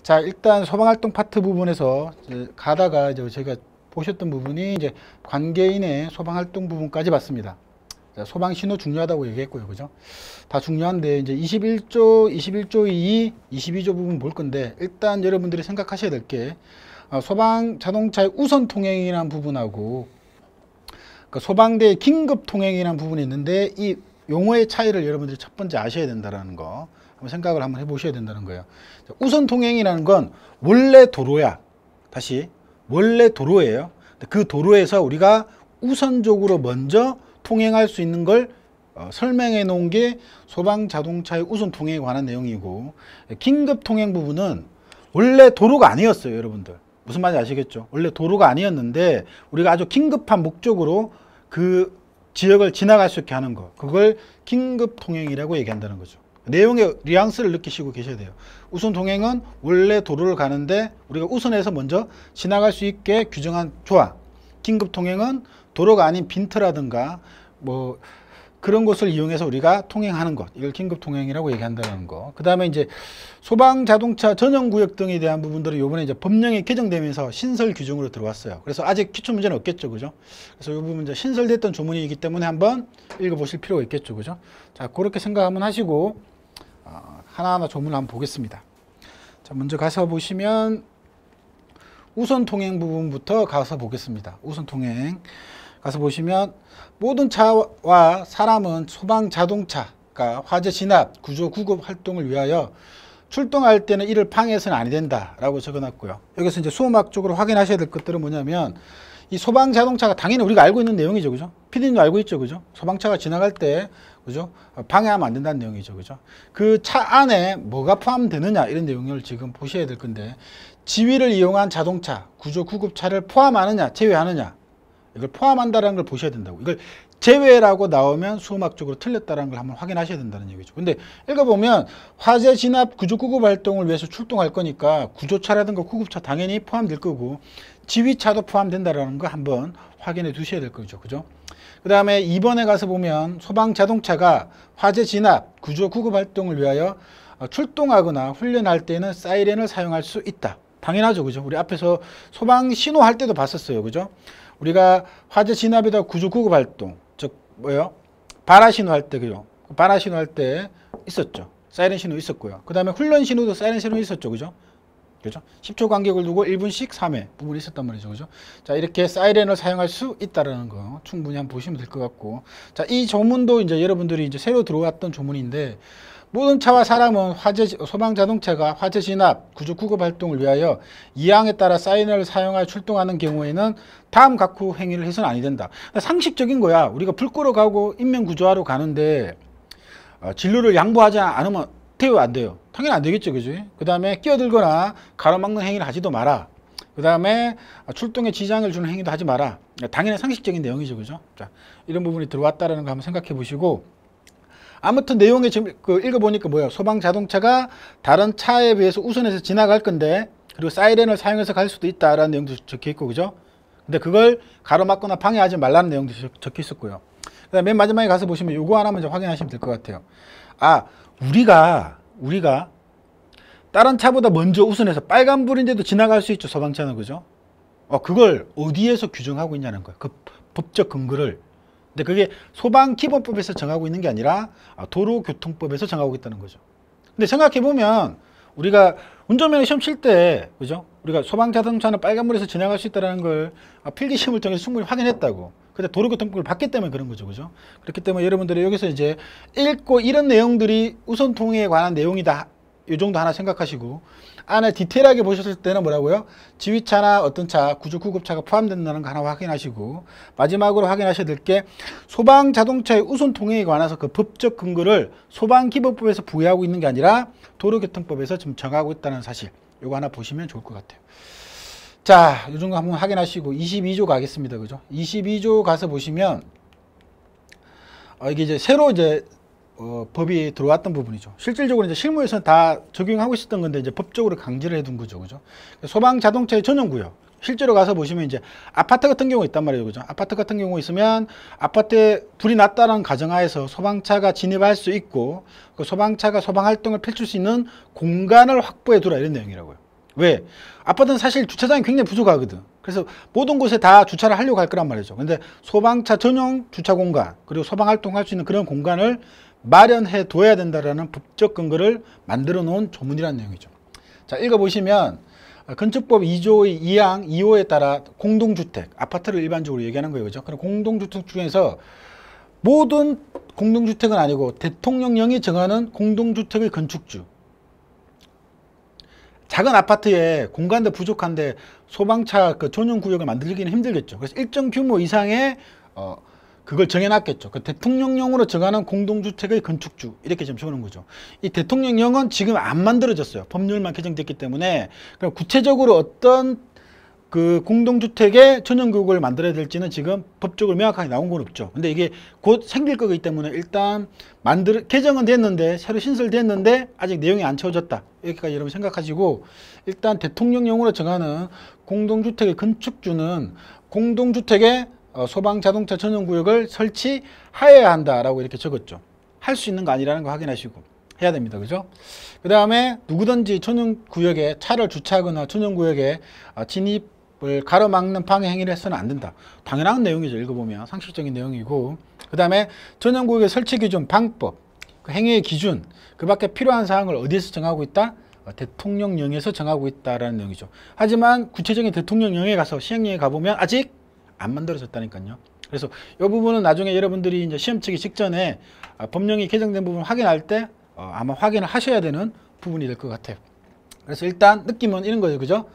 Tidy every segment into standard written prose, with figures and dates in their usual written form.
자, 일단 소방활동 파트 부분에서 이제 가다가 이제 저희가 보셨던 부분이 이제 관계인의 소방활동 부분까지 봤습니다. 자, 소방신호 중요하다고 얘기했고요. 그죠? 다 중요한데 이제 21조 2, 22조 부분 볼 건데 일단 여러분들이 생각하셔야 될 게 소방 자동차의 우선 통행이라는 부분하고 소방대의 긴급 통행이라는 부분이 있는데 이 용어의 차이를 여러분들이 첫 번째 아셔야 된다는 거 한번 생각을 한번 해보셔야 된다는 거예요. 우선 통행이라는 건 원래 도로야. 다시 원래 도로예요. 그 도로에서 우리가 우선적으로 먼저 통행할 수 있는 걸 설명해 놓은 게 소방 자동차의 우선 통행에 관한 내용이고, 긴급 통행 부분은 원래 도로가 아니었어요. 여러분들 무슨 말인지 아시겠죠? 원래 도로가 아니었는데 우리가 아주 긴급한 목적으로 그 지역을 지나갈 수 있게 하는 거, 그걸 긴급 통행이라고 얘기한다는 거죠. 내용의 뉘앙스를 느끼시고 계셔야 돼요. 우선 통행은 원래 도로를 가는데 우리가 우선해서 먼저 지나갈 수 있게 규정한 조항. 긴급 통행은 도로가 아닌 빈터라든가 뭐 그런 곳을 이용해서 우리가 통행하는 것, 이걸 긴급 통행이라고 얘기한다는 거. 그 다음에 이제 소방 자동차 전용 구역 등에 대한 부분들은 요번에 이제 법령이 개정되면서 신설 규정으로 들어왔어요. 그래서 아직 기출 문제는 없겠죠, 그죠? 그래서 이 부분 이제 신설됐던 조문이기 때문에 한번 읽어보실 필요가 있겠죠, 그죠? 자, 그렇게 생각 한번 하시고 하나하나 조문을 한번 보겠습니다. 자, 먼저 가서 보시면 우선 통행 부분부터 가서 보겠습니다. 우선 통행 가서 보시면 모든 차와 사람은 소방 자동차가 화재 진압, 구조, 구급 활동을 위하여 출동할 때는 이를 방해해서는 아니 된다라고 적어놨고요. 여기서 이제 수호막적으로 확인하셔야 될 것들은 뭐냐면 이 소방 자동차가 당연히 우리가 알고 있는 내용이죠, 그죠? PD님도 알고 있죠, 그죠? 소방차가 지나갈 때, 그죠? 방해하면 안 된다는 내용이죠, 그죠? 그 차 안에 뭐가 포함되느냐 이런 내용을 지금 보셔야 될 건데, 지휘를 이용한 자동차, 구조, 구급차를 포함하느냐, 제외하느냐, 이걸 포함한다는 걸 보셔야 된다고. 이걸 제외라고 나오면 수호막적으로 틀렸다는 걸 한번 확인하셔야 된다는 얘기죠. 근데 읽어보면 화재 진압, 구조, 구급 활동을 위해서 출동할 거니까 구조차라든가 구급차 당연히 포함될 거고 지휘차도 포함된다는 거 한번 확인해 두셔야 될 거죠. 그죠? 그 다음에 2번에 가서 보면 소방 자동차가 화재 진압, 구조, 구급 활동을 위하여 출동하거나 훈련할 때는 사이렌을 사용할 수 있다. 당연하죠. 그죠? 우리 앞에서 소방 신호할 때도 봤었어요. 그죠? 우리가 화재 진압이다 구조, 구급 활동, 즉 뭐요? 발화 신호 할 때, 그죠? 발화 신호 할 때 있었죠. 사이렌 신호 있었고요. 그 다음에 훈련 신호도 사이렌 신호 있었죠. 그죠? 그죠? 10초 간격을 두고 1분씩 3회 부분이 있었단 말이죠. 그죠? 자, 이렇게 사이렌을 사용할 수 있다라는 거 충분히 한번 보시면 될 것 같고. 자, 이 조문도 이제 여러분들이 이제 새로 들어왔던 조문인데, 모든 차와 사람은 소방 자동차가 화재 진압, 구조, 구급 활동을 위하여 이항에 따라 사이렌을 사용하여 출동하는 경우에는 다음 각후 행위를 해서는 아니 된다. 상식적인 거야. 우리가 불 끄러 가고 인명 구조하러 가는데 진로를 양보하지 않으면 돼요, 안 돼요? 당연히 안 되겠죠, 그지? 그 다음에 끼어들거나 가로막는 행위를 하지도 마라. 그 다음에 출동에 지장을 주는 행위도 하지 마라. 당연히 상식적인 내용이죠, 그죠? 자, 이런 부분이 들어왔다라는 거 한번 생각해 보시고. 아무튼 내용에 지금 읽어보니까 뭐예요? 소방 자동차가 다른 차에 비해서 우선해서 지나갈 건데, 그리고 사이렌을 사용해서 갈 수도 있다라는 내용도 적혀 있고, 그죠? 근데 그걸 가로막거나 방해하지 말라는 내용도 적혀 있었고요. 그다음에 맨 마지막에 가서 보시면 요거 하나 먼저 확인하시면 될 것 같아요. 우리가 다른 차보다 먼저 우선해서 빨간불인데도 지나갈 수 있죠, 소방차는. 그죠? 그걸 어디에서 규정하고 있냐는 거예요. 그 법적 근거를. 근데 그게 소방기본법에서 정하고 있는 게 아니라 도로교통법에서 정하고 있다는 거죠. 근데 생각해보면 우리가 운전면허 시험 칠 때, 그죠? 우리가 소방자동차는 빨간불에서 지나갈 수 있다는 걸 필기시험을 통해서 충분히 확인했다고. 근데 도로교통법을 봤기 때문에 그런 거죠. 그죠? 그렇기 때문에 여러분들이 여기서 이제 읽고 이런 내용들이 우선통행에 관한 내용이다. 이 정도 하나 생각하시고, 안에 디테일하게 보셨을 때는 뭐라고요? 지휘차나 어떤 차, 구조, 구급차가 포함된다는 거 하나 확인하시고, 마지막으로 확인하셔야 될 게 소방 자동차의 우선 통행에 관해서 그 법적 근거를 소방기본법에서 부여하고 있는 게 아니라 도로교통법에서 지금 정하고 있다는 사실, 이거 하나 보시면 좋을 것 같아요. 자, 이 정도 한번 확인하시고 22조 가겠습니다. 그죠? 22조 가서 보시면 이게 이제 새로 이제 법이 들어왔던 부분이죠. 실질적으로 이제 실무에서는 다 적용하고 있었던 건데 이제 법적으로 강제를 해둔 거죠. 그죠? 소방 자동차의 전용구역. 실제로 가서 보시면 이제 아파트 같은 경우 있단 말이에요. 그죠? 아파트 같은 경우 있으면 아파트에 불이 났다는 가정하에서 소방차가 진입할 수 있고 그 소방차가 소방 활동을 펼칠 수 있는 공간을 확보해 두라 이런 내용이라고요. 왜? 아파트는 사실 주차장이 굉장히 부족하거든. 그래서 모든 곳에 다 주차를 하려고 할 거란 말이죠. 근데 소방차 전용 주차 공간, 그리고 소방 활동할 수 있는 그런 공간을 마련해 둬야 된다라는 법적 근거를 만들어 놓은 조문이라는 내용이죠. 자, 읽어보시면 건축법 2조 2항 2호에 따라 공동주택, 아파트를 일반적으로 얘기하는 거예요. 그죠? 그럼 공동주택 중에서 모든 공동주택은 아니고 대통령령이 정하는 공동주택의 건축주. 작은 아파트에 공간도 부족한데 소방차 그 전용 구역을 만들기는 힘들겠죠. 그래서 일정 규모 이상의 그걸 정해놨겠죠. 그 대통령령으로 정하는 공동주택의 건축주 이렇게 좀 적는 거죠. 이 대통령령은 지금 안 만들어졌어요. 법률만 개정됐기 때문에 그럼 구체적으로 어떤 그 공동주택의 전용구역을 만들어야 될지는 지금 법적으로 명확하게 나온 건 없죠. 근데 이게 곧 생길 거기 때문에 일단 개정은 됐는데 새로 신설됐는데 아직 내용이 안 채워졌다. 이렇게까지 여러분 생각하시고 일단 대통령령으로 정하는 공동주택의 건축주는 공동주택의 소방 자동차 전용구역을 설치하여야 한다라고 이렇게 적었죠. 할 수 있는 거 아니라는 거 확인하시고 해야 됩니다. 그죠? 그 다음에 누구든지 전용구역에 차를 주차하거나 전용구역에 진입을 가로막는 방해 행위를 해서는 안 된다. 당연한 내용이죠. 읽어보면 상식적인 내용이고 그 다음에 전용구역의 설치 기준, 방법, 그 행위의 기준, 그 밖에 필요한 사항을 어디에서 정하고 있다? 대통령령에서 정하고 있다라는 내용이죠. 하지만 구체적인 대통령령에 가서 시행령에 가보면 아직 안 만들어졌다니까요. 그래서 이 부분은 나중에 여러분들이 이제 시험 치기 직전에 법령이 개정된 부분 확인할 때 아마 확인을 하셔야 되는 부분이 될 것 같아요. 그래서 일단 느낌은 이런 거죠. 그죠?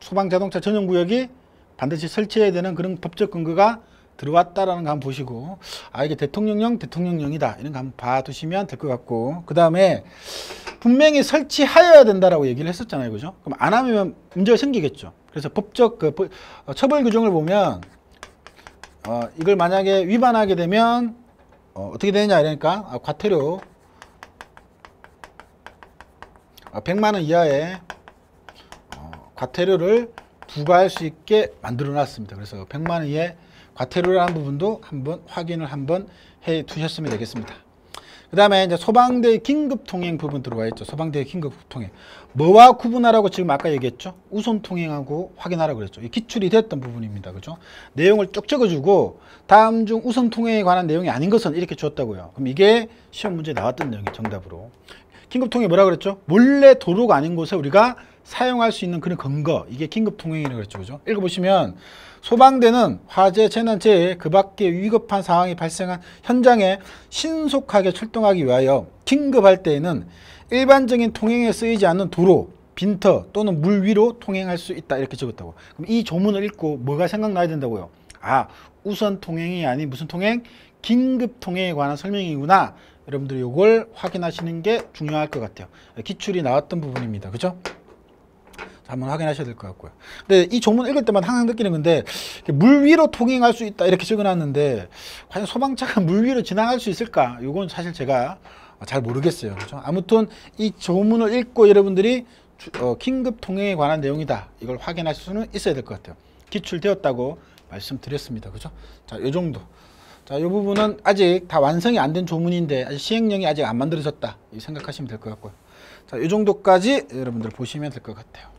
소방 자동차 전용 구역이 반드시 설치해야 되는 그런 법적 근거가 들어왔다라는 거 한번 보시고 이게 대통령령이다. 이런 거 한번 봐두시면 될 것 같고 그 다음에 분명히 설치하여야 된다라고 얘기를 했었잖아요. 그죠? 그럼 안 하면 문제가 생기겠죠. 그래서 법적 처벌 규정을 보면 이걸 만약에 위반하게 되면 어떻게 되느냐 이러니까 과태료 100만 원 이하의 과태료를 부과할 수 있게 만들어 놨습니다. 그래서 100만 원 이하의 과태료라는 부분도 한번 확인을 해 두셨으면 되겠습니다. 그 다음에 이제 소방대 긴급 통행 부분 들어와 있죠. 소방대 긴급 통행. 뭐와 구분하라고 지금 아까 얘기했죠? 우선 통행하고 확인하라고 그랬죠. 이 기출이 됐던 부분입니다. 그죠? 내용을 쭉 적어주고 다음 중 우선 통행에 관한 내용이 아닌 것은 이렇게 줬다고요. 그럼 이게 시험 문제에 나왔던 내용이 정답으로. 긴급 통행 뭐라 그랬죠? 몰래 도로가 아닌 곳에 우리가 사용할 수 있는 그런 근거. 이게 긴급 통행이라고 그랬죠. 그죠? 읽어보시면 소방대는 화재, 재난, 재해, 그 밖에 위급한 상황이 발생한 현장에 신속하게 출동하기 위하여 긴급할 때에는 일반적인 통행에 쓰이지 않는 도로, 빈터 또는 물 위로 통행할 수 있다. 이렇게 적었다고. 그럼 이 조문을 읽고 뭐가 생각나야 된다고요? 우선 통행이 아닌 무슨 통행? 긴급 통행에 관한 설명이구나. 여러분들이 이걸 확인하시는 게 중요할 것 같아요. 기출이 나왔던 부분입니다. 그죠? 한번 확인하셔야 될 것 같고요. 근데 이 조문 읽을 때만 항상 느끼는 건데 물 위로 통행할 수 있다 이렇게 적어놨는데 과연 소방차가 물 위로 지나갈 수 있을까? 이건 사실 제가 잘 모르겠어요. 그렇죠? 아무튼 이 조문을 읽고 여러분들이 긴급 통행에 관한 내용이다. 이걸 확인할 수는 있어야 될 것 같아요. 기출되었다고 말씀드렸습니다. 그죠? 자, 이 정도. 자, 이 부분은 아직 다 완성이 안 된 조문인데 아직 시행령이 아직 안 만들어졌다. 생각하시면 될 것 같고요. 자, 이 정도까지 여러분들 보시면 될 것 같아요.